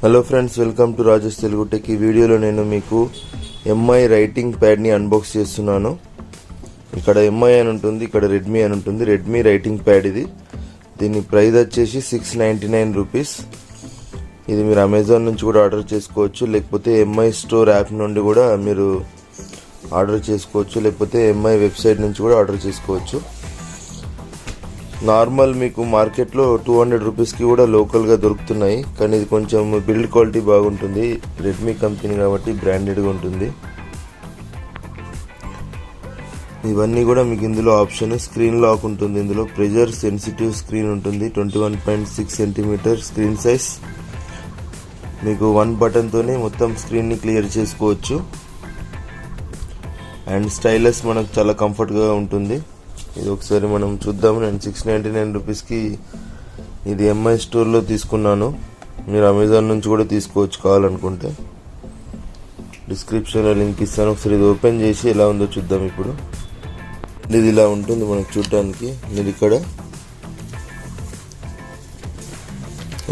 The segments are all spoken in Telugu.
Hello friends, welcome to Rajesh Telugu tech. ఈ వీడియోలో నేను మీకు ఎంఐ రైటింగ్ ప్యాడ్ని అన్బాక్స్ చేస్తున్నాను. ఇక్కడ ఎంఐ అని ఉంటుంది, ఇక్కడ రెడ్మీ అని ఉంటుంది. రెడ్మీ రైటింగ్ ప్యాడ్ ఇది. దీని ప్రైస్ వచ్చేసి 699 రూపీస్. ఇది మీరు అమెజాన్ నుంచి కూడా ఆర్డర్ చేసుకోవచ్చు, లేకపోతే ఎంఐ స్టోర్ యాప్ నుండి కూడా మీరు ఆర్డర్ చేసుకోవచ్చు, లేకపోతే ఎంఐ వెబ్సైట్ నుంచి కూడా ఆర్డర్ చేసుకోవచ్చు. నార్మల్ మీకు మార్కెట్లో 200 రూపీస్కి కూడా లోకల్గా దొరుకుతున్నాయి, కానీ ఇది కొంచెం బిల్డ్ క్వాలిటీ బాగుంటుంది. రెడ్మీ కంపెనీ కాబట్టి బ్రాండెడ్గా ఉంటుంది. ఇవన్నీ కూడా మీకు ఇందులో ఆప్షన్ స్క్రీన్ లాక్ ఉంటుంది. ఇందులో ప్రెజర్ సెన్సిటివ్ స్క్రీన్ ఉంటుంది. 21.6 సెంటీమీటర్ స్క్రీన్ సైజ్. మీకు 1 బటన్తోనే మొత్తం స్క్రీన్ని క్లియర్ చేసుకోవచ్చు. అండ్ స్టైలస్ మనకు చాలా కంఫర్ట్గా ఉంటుంది. ఇది ఒకసారి మనం చూద్దాము. నేను 699 రూపీస్కి ఇది ఎంఐ స్టోర్లో తీసుకున్నాను. మీరు అమెజాన్ నుంచి కూడా తీసుకోవచ్చు కావాలనుకుంటే. డిస్క్రిప్షన్లో లింక్ ఇస్తాను. ఒకసారి ఇది ఓపెన్ చేసి ఎలా ఉందో చూద్దాం. ఇప్పుడు ఇది ఇలా ఉంటుంది మనకు చూడటానికి. మీరు ఇక్కడ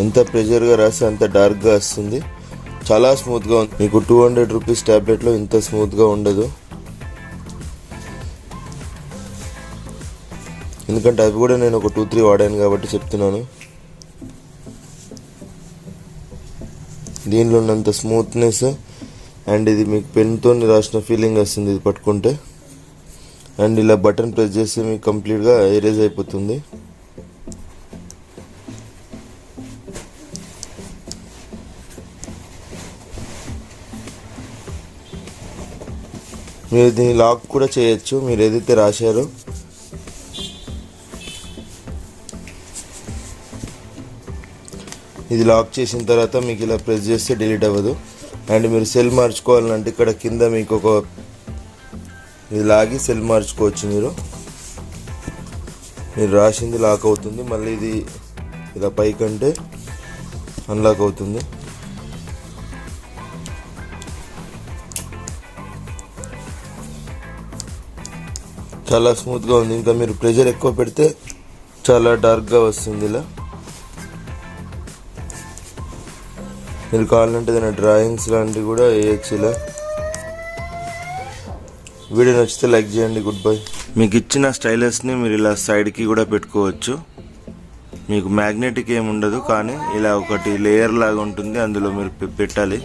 ఎంత ప్రెజర్గా రాస్తే అంత డార్క్గా వస్తుంది. చాలా స్మూత్గా ఉంది. మీకు 200 రూపీస్ ట్యాబ్లెట్లో ఇంత స్మూత్గా ఉండదు, ఎందుకంటే అవి కూడా నేను ఒక 2-3 వాడాను కాబట్టి చెప్తున్నాను. దీనిలో ఉన్నంత స్మూత్నెస్ అండ్ ఇది మీకు పెన్తో రాసిన ఫీలింగ్ వస్తుంది ఇది పట్టుకుంటే. అండ్ ఇలా బటన్ ప్రెస్ చేస్తే మీకు కంప్లీట్గా ఎరేజ్ అయిపోతుంది. మీరు దీన్ని లాక్ కూడా చేయొచ్చు. మీరు ఏదైతే రాశారో ఇది లాక్ చేసిన తర్వాత మీకు ఇలా ప్రెస్ చేస్తే డిలీట్ అవ్వదు. అండ్ మీరు సెల్ మార్చుకోవాలంటే ఇక్కడ కింద మీకు ఒక ఇది లాగి సెల్ మార్చుకోవచ్చు. మీరు రాసింది లాక్ అవుతుంది. మళ్ళీ ఇది ఇలా పైకంటే అన్లాక్ అవుతుంది. చాలా స్మూత్గా ఉంది. ఇంకా మీరు ప్రెషర్ ఎక్కువ పెడితే చాలా డార్క్గా వస్తుంది. ఇలా మీరు కావాలంటే ఏదైనా డ్రాయింగ్స్ లాంటివి కూడా వేయచ్చు. ఇలా వీడియో నచ్చితే లైక్ చేయండి. Good bye. మీకు ఇచ్చిన స్టైలస్ని మీరు ఇలా సైడ్కి కూడా పెట్టుకోవచ్చు. మీకు మ్యాగ్నెటిక్ ఏమి ఉండదు, కానీ ఇలా ఒకటి లేయర్ లాగా ఉంటుంది, అందులో మీరు పెట్టాలి.